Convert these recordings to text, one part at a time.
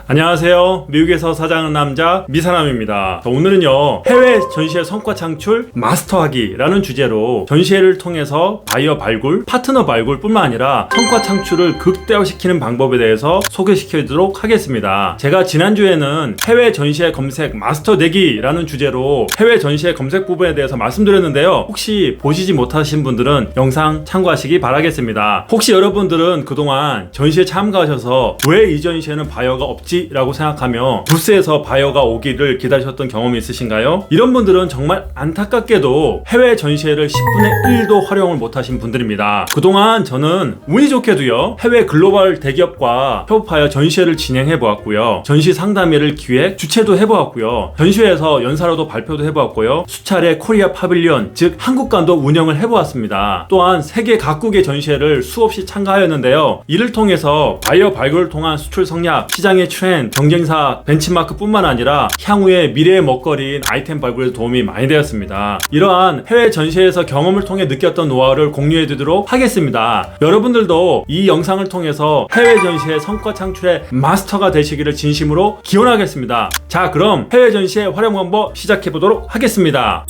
안녕하세요. 미국에서 사장하는 남자 미사남입니다. 오늘은요, 해외 전시회 성과 창출 마스터하기라는 주제로 전시회를 통해서 바이어 발굴, 파트너 발굴 뿐만 아니라 성과 창출을 극대화시키는 방법에 대해서 소개시켜드리도록 하겠습니다. 제가 지난주에는 해외 전시회 검색 마스터 내기라는 주제로 해외 전시회 검색 부분에 대해서 말씀드렸는데요. 혹시 보시지 못하신 분들은 영상 참고하시기 바라겠습니다. 혹시 여러분들은 그동안 전시회 참가하셔서 왜 이 전시회는 바이어가 없지? 라고 생각하며 부스에서 바이어가 오기를 기다리셨던 경험이 있으신가요? 이런 분들은 정말 안타깝게도 해외 전시회를 10분의 1도 활용을 못하신 분들입니다. 그동안 저는 운이 좋게도요, 해외 글로벌 대기업과 협업하여 전시회를 진행해 보았고요, 전시 상담회를 기획, 주최도 해보았고요, 전시회에서 연사로도 발표도 해보았고요, 수차례 코리아 파빌리온, 즉 한국관도 운영을 해보았습니다. 또한 세계 각국의 전시회를 수없이 참가하였는데요, 이를 통해서 바이어 발굴을 통한 수출 성략, 시장의 경쟁사 벤치마크 뿐만 아니라 향후의 미래의 먹거리인 아이템 발굴에 도움이 많이 되었습니다. 이러한 해외 전시회에서 경험을 통해 느꼈던 노하우를 공유해 드리도록 하겠습니다. 여러분들도 이 영상을 통해서 해외 전시회 성과 창출의 마스터가 되시기를 진심으로 기원하겠습니다. 자, 그럼 해외 전시회 활용 방법 시작해 보도록 하겠습니다.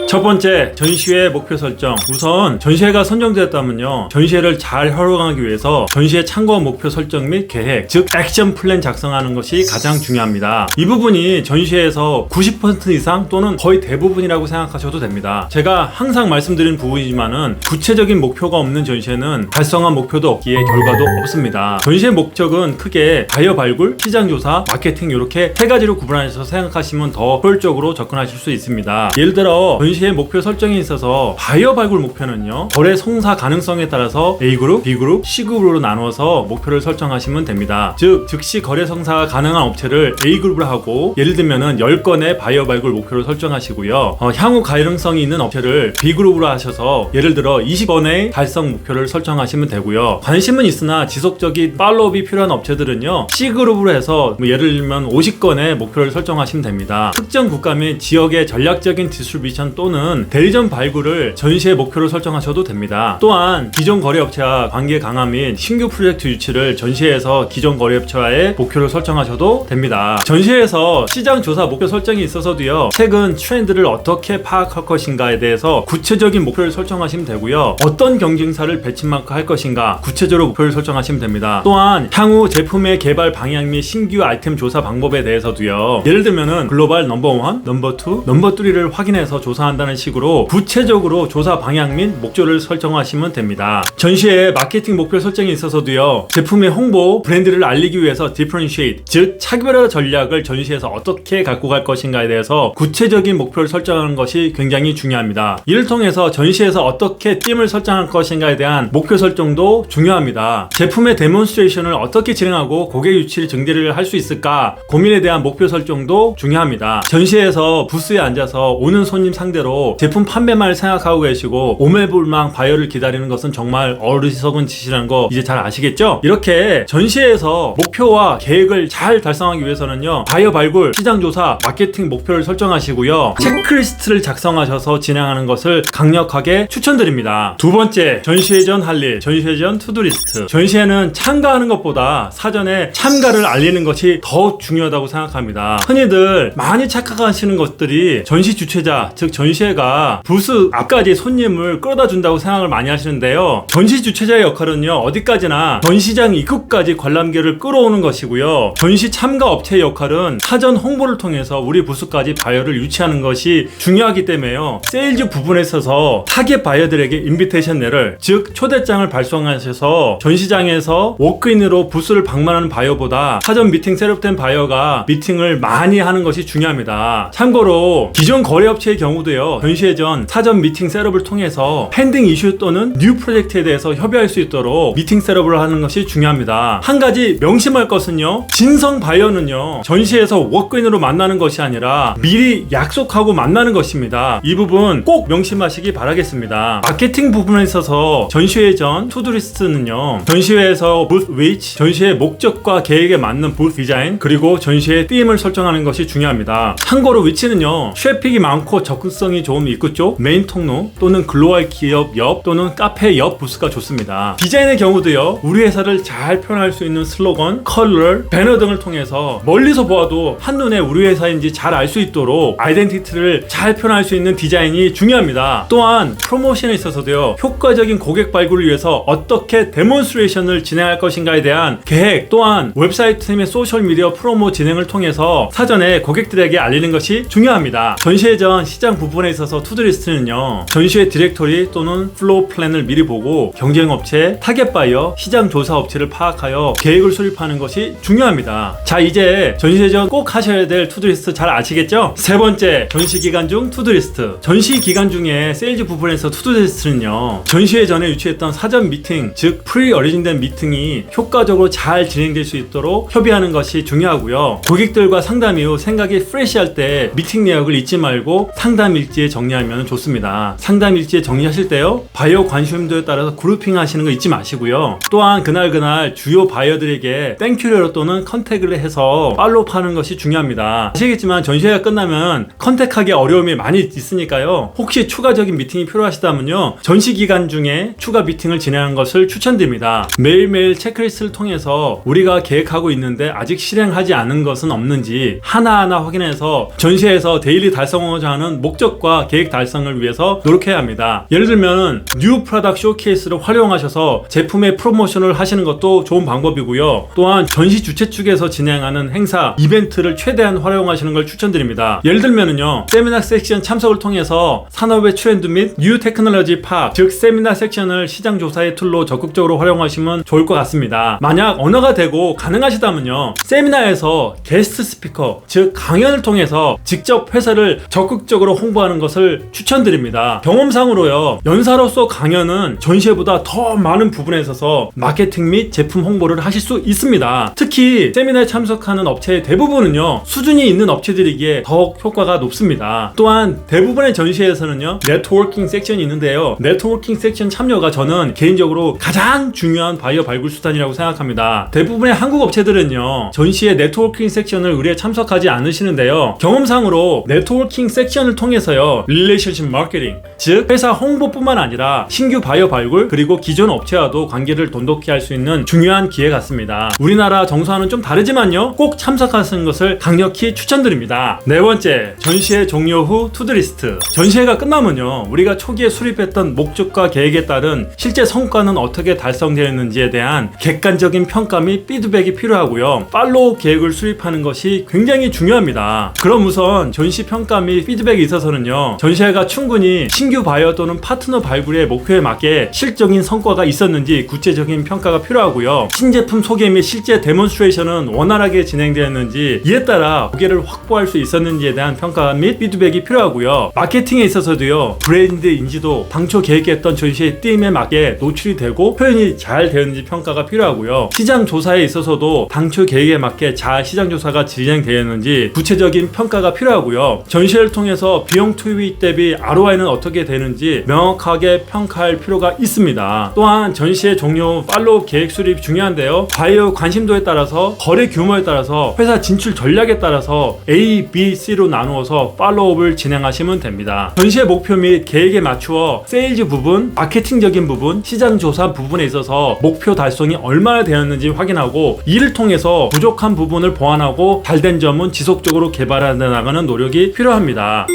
첫 번째, 전시회 목표 설정. 우선 전시회가 선정되었다면요, 전시회를 잘 활용하기 위해서 전시회 참고 목표 설정 및 계획, 즉 액션 플랜 작성하는 것이 가장 중요합니다. 이 부분이 전시회에서 90% 이상 또는 거의 대부분이라고 생각하셔도 됩니다. 제가 항상 말씀드린 부분이지만은 구체적인 목표가 없는 전시회는 달성한 목표도 없기에 결과도 없습니다. 전시회 목적은 크게 바이어 발굴, 시장 조사, 마케팅 이렇게 세 가지로 구분하셔서 생각하시면 더 효율적으로 접근하실 수 있습니다. 예를 들어 전시회 목표 설정에 있어서 바이어 발굴 목표는요, 거래 성사 가능성에 따라서 A그룹, B그룹, C그룹으로 나누어서 목표를 설정하시면 됩니다. 즉 즉시 거래 성사가 가능한 업체를 A그룹으로 하고, 예를 들면은 10건의 바이어 발굴 목표를 설정하시고요, 향후 가능성이 있는 업체를 B그룹으로 하셔서 예를 들어 20건의 달성 목표를 설정하시면 되고요, 관심은 있으나 지속적인 팔로우업이 필요한 업체들은요, C그룹으로 해서 예를 들면 50건의 목표를 설정하시면 됩니다. 특정 국가 및 지역의 전략적인 디스트리뷰션 또는 대리점 발굴을 전시회 목표로 설정하셔도 됩니다. 또한 기존 거래업체와 관계 강화 및 신규 프로젝트 유치를 전시회에서 기존 거래업체와의 목표를 설정하셔도 됩니다. 전시회에서 시장 조사 목표 설정이 있어서도요, 최근 트렌드를 어떻게 파악할 것인가에 대해서 구체적인 목표를 설정하시면 되고요, 어떤 경쟁사를 배치마크 할 것인가 구체적으로 목표를 설정하시면 됩니다. 또한 향후 제품의 개발 방향 및 신규 아이템 조사 방법에 대해서도요, 예를 들면은 글로벌 넘버 1, 넘버 2, 넘버 3를 확인해서 조사한다는 식으로 구체적으로 조사 방향 및 목표를 설정하시면 됩니다. 전시회 마케팅 목표 설정에 있어서도요, 제품의 홍보, 브랜드를 알리기 위해서 differentiate, 즉 차별화 전략을 전시회에서 어떻게 갖고 갈 것인가에 대해서 구체적인 목표를 설정하는 것이 굉장히 중요합니다. 이를 통해서 전시회에서 어떻게 팀을 설정할 것인가에 대한 목표 설정도 중요합니다. 제품의 데몬스트레이션을 어떻게 진행하고 고객 유치를 증대를 할 수 있을까 고민에 대한 목표 설정도 중요합니다. 전시회에서 부스에 앉아서 오는 손님 상대로 제품 판매만 생각하고 계시고 오매불망 바이어를 기다리는 것은 정말 어리석은 짓이라는 거 이제 잘 아시겠죠? 이렇게 전시회에서 목표와 계획을 잘 달성하기 위해서는요, 바이어 발굴, 시장 조사, 마케팅 목표를 설정하시고요, 체크리스트를 작성하셔서 진행하는 것을 강력하게 추천드립니다. 두 번째, 전시회 전 할 일, 전시회 전 투두리스트. 전시회는 참가하는 것보다 사전에 참가를 알리는 것이 더 중요하다고 생각합니다. 흔히들 많이 착각하시는 것들이 전시 주최자, 즉 전시회가 부스 앞까지 손님을 끌어다 준다고 생각을 많이 하시는데요, 전시 주최자의 역할은요, 어디까지나 전시장 입구까지 관람객을 끌어오는 것이고요, 전시 참가 업체의 역할은 사전 홍보를 통해서 우리 부스까지 바이어를 유치하는 것이 중요하기 때문에요, 세일즈 부분에 있어서 타겟 바이어들에게 인비테이션 레터를, 즉 초대장을 발송하셔서 전시장에서 워크인으로 부스를 방문하는 바이어보다 사전 미팅 셋업된 바이어가 미팅을 많이 하는 것이 중요합니다. 참고로 기존 거래업체의 경우도요, 전시회 전 사전 미팅 셋업을 통해서 펜딩 이슈 또는 뉴 프로젝트에 대해서 협의할 수 있도록 미팅 셋업을 하는 것이 중요합니다. 한 가지 명심할 것은요, 진성 바이어는요, 전시회에서 워크인으로 만나는 것이 아니라 미리 약속하고 만나는 것입니다. 이 부분 꼭 명심하시기 바라겠습니다. 마케팅 부분에 있어서 전시회 전 투두리스트는요, 전시회에서 부스 위치, 전시회 목적과 계획에 맞는 부스 디자인, 그리고 전시회 팀을 설정하는 것이 중요합니다. 참고로 위치는요, 트래픽이 많고 접근성 활용성이 좋은 입구 쪽, 메인 통로 또는 글로벌 기업 옆 또는 카페 옆 부스가 좋습니다. 디자인의 경우도요, 우리 회사를 잘 표현할 수 있는 슬로건, 컬러, 배너 등을 통해서 멀리서 보아도 한눈에 우리 회사인지 잘 알 수 있도록 아이덴티티를 잘 표현할 수 있는 디자인이 중요합니다. 또한 프로모션에 있어서도요, 효과적인 고객 발굴을 위해서 어떻게 데몬스트레이션을 진행할 것인가에 대한 계획, 또한 웹사이트 및 소셜미디어 프로모 진행을 통해서 사전에 고객들에게 알리는 것이 중요합니다. 전시회 전 시장 부분에 있어서 투두리스트는요, 전시회 디렉토리 또는 플로우 플랜을 미리 보고 경쟁업체, 타겟 바이어, 시장 조사 업체를 파악하여 계획을 수립하는 것이 중요합니다. 자, 이제 전시회 전 꼭 하셔야 될 투두리스트 잘 아시겠죠? 세 번째, 전시 기간 중 투두리스트. 전시 기간 중에 세일즈 부분에서 투두리스트는요, 전시회 전에 유치했던 사전 미팅, 즉 프리 어레인지된 미팅이 효과적으로 잘 진행될 수 있도록 협의하는 것이 중요하고요. 고객들과 상담 이후 생각이 프레시할 때 미팅 내역을 잊지 말고 상담 일지에 정리하면 좋습니다. 상담 일지에 정리하실 때요, 바이어 관심도에 따라서 그룹핑 하시는 거 잊지 마시고요. 또한 그날 주요 바이어들에게 땡큐레로 또는 컨택을 해서 팔로우하는 것이 중요합니다. 아시겠지만 전시회가 끝나면 컨택하기 어려움이 많이 있으니까요, 혹시 추가적인 미팅이 필요하시다면요, 전시 기간 중에 추가 미팅을 진행하는 것을 추천드립니다. 매일매일 체크리스트를 통해서 우리가 계획하고 있는데 아직 실행하지 않은 것은 없는지 하나하나 확인해서 전시회에서 데일리 달성하고자 하는 목적과 계획 달성을 위해서 노력해야 합니다. 예를 들면 뉴 프로덕트 쇼케이스를 활용하셔서 제품의 프로모션을 하시는 것도 좋은 방법이고요. 또한 전시 주최 측에서 진행하는 행사, 이벤트를 최대한 활용하시는 걸 추천드립니다. 예를 들면은요, 세미나 섹션 참석을 통해서 산업의 트렌드 및 뉴 테크놀로지 파악, 즉 세미나 섹션을 시장 조사의 툴로 적극적으로 활용하시면 좋을 것 같습니다. 만약 언어가 되고 가능하시다면요, 세미나에서 게스트 스피커, 즉 강연을 통해서 직접 회사를 적극적으로 홍보하는 것을 추천드립니다. 경험상으로요, 연사로서 강연은 전시회보다 더 많은 부분에 있어서 마케팅 및 제품 홍보를 하실 수 있습니다. 특히 세미나에 참석하는 업체의 대부분은요, 수준이 있는 업체들이기에 더욱 효과가 높습니다. 또한 대부분의 전시회에서는요, 네트워킹 섹션이 있는데요, 네트워킹 섹션 참여가 저는 개인적으로 가장 중요한 바이어 발굴 수단이라고 생각합니다. 대부분의 한국 업체들은요, 전시회 네트워킹 섹션을 의뢰에 참석하지 않으시는데요, 경험상으로 네트워킹 섹션을 통해서요, 릴레이션십 마케팅, 즉 회사 홍보뿐만 아니라 신규 바이어 발굴 그리고 기존 업체와도 관계를 돈독히 할 수 있는 중요한 기회 같습니다. 우리나라 정서와는 좀 다르지만요, 꼭 참석하시는 것을 강력히 추천드립니다. 네 번째, 전시회 종료 후 투두리스트. 전시회가 끝나면요, 우리가 초기에 수립했던 목적과 계획에 따른 실제 성과는 어떻게 달성되었는지에 대한 객관적인 평가 및 피드백이 필요하고요, 팔로우 계획을 수립하는 것이 굉장히 중요합니다. 그럼 우선 전시 평가 및 피드백에 있어서는요, 전시회가 충분히 신규 바이어 또는 파트너 발굴의 목표에 맞게 실적인 성과가 있었는지 구체적인 평가가 필요하고요, 신제품 소개 및 실제 데몬스트레이션은 원활하게 진행되었는지, 이에 따라 고객을 확보할 수 있었는지에 대한 평가 및 피드백이 필요하고요, 마케팅에 있어서도요, 브랜드 인지도, 당초 계획했던 전시의 띠임에 맞게 노출이 되고 표현이 잘 되었는지 평가가 필요하고요, 시장 조사에 있어서도 당초 계획에 맞게 잘 시장 조사가 진행되었는지 구체적인 평가가 필요하고요, 전시회를 통해서 비용 투입 대비 ROI는 어떻게 되는지 명확하게 평가할 필요가 있습니다. 또한 전시회 종료 후 팔로우 계획 수립이 중요한데요, 바이어 관심도에 따라서, 거래 규모에 따라서, 회사 진출 전략에 따라서 A, B, C로 나누어서 팔로우업을 진행하시면 됩니다. 전시회 목표 및 계획에 맞추어 세일즈 부분, 마케팅적인 부분, 시장 조사 부분에 있어서 목표 달성이 얼마나 되었는지 확인하고, 이를 통해서 부족한 부분을 보완하고 잘된 점은 지속적으로 개발해 나가는 노력이 필요합니다.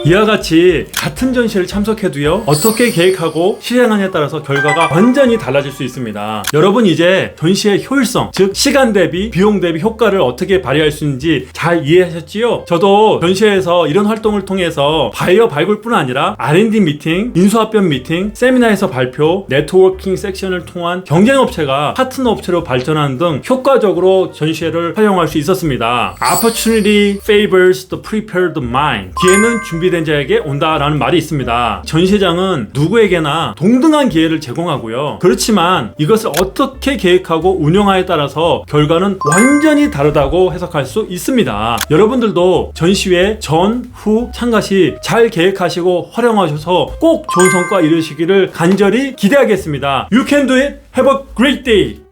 이와 같이 같은 전시를 참석해도요, 어떻게 계획하고 실행하냐에 따라서 결과가 완전히 달라질 수 있습니다. 여러분 이제 전시의 효율성, 즉 시간 대비 비용 대비 효과를 어떻게 발휘할 수 있는지 잘 이해하셨지요? 저도 전시회에서 이런 활동을 통해서 바이어 발굴뿐 아니라 R&D 미팅, 인수합병 미팅, 세미나에서 발표, 네트워킹 섹션을 통한 경쟁업체가 파트너 업체로 발전하는 등 효과적으로 전시회를 활용할 수 있었습니다. Opportunity favors the prepared mind. 기회는 준비된 자에게 온다라는 말이 있습니다. 전시장은 누구에게나 동등한 기회를 제공하고요, 그렇지만 이것을 어떻게 계획하고 운영하에 따라서 결과는 완전히 다르다고 해석할 수 있습니다. 여러분들도 전시회 전, 후 참가 시 잘 계획하시고 활용하셔서 꼭 좋은 성과 이루시기를 간절히 기대하겠습니다. You can do it. Have a great day.